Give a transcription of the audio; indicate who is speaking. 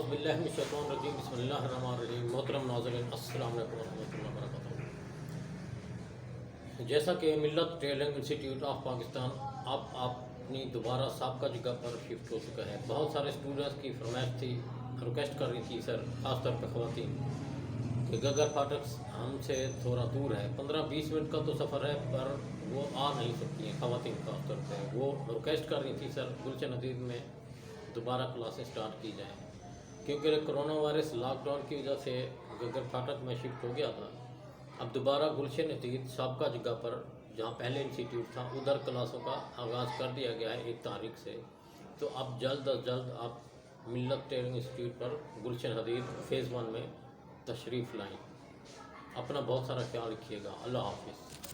Speaker 1: اعوذ باللہ من الشیطان الرجیم بسم اللہ الرحمن الرحیم۔ محترم ناظرین السلام علیکم ورحمۃ اللہ وبرکاتہ۔ جیسا کہ ملت ٹیلنٹ انسٹیٹیوٹ آف پاکستان اب اپنی دوبارہ سابقہ جگہ پر شفٹ ہو چکا ہے، بہت سارے اسٹوڈنٹس کی فرمائش تھی، ریکویسٹ کر رہی تھی سر، خاص طور پہ خواتین، کہ گگر فاٹک ہم سے تھوڑا دور ہے، 15-20 منٹ کا تو سفر ہے، پر وہ آ نہیں سکتی ہیں خواتین خاص طور پہ۔ وہ ریکویسٹ کر رہی تھی سر گلشن حدید میں دوبارہ کلاسیں سٹارٹ کی جائیں، کیونکہ کرونا وائرس لاک ڈاؤن کی وجہ سے گگر فاٹک میں شفٹ ہو گیا تھا۔ اب دوبارہ گلشن حدید سابقہ جگہ پر جہاں پہلے انسٹیٹیوٹ تھا ادھر کلاسوں کا آغاز کر دیا گیا ہے 1 تاریخ سے۔ تو اب جلد از جلد آپ ملت ٹیلنٹ انسٹیٹیوٹ پر گلشن حدید فیز 1 میں تشریف لائیں۔ اپنا بہت سارا خیال رکھیے گا۔ اللہ حافظ۔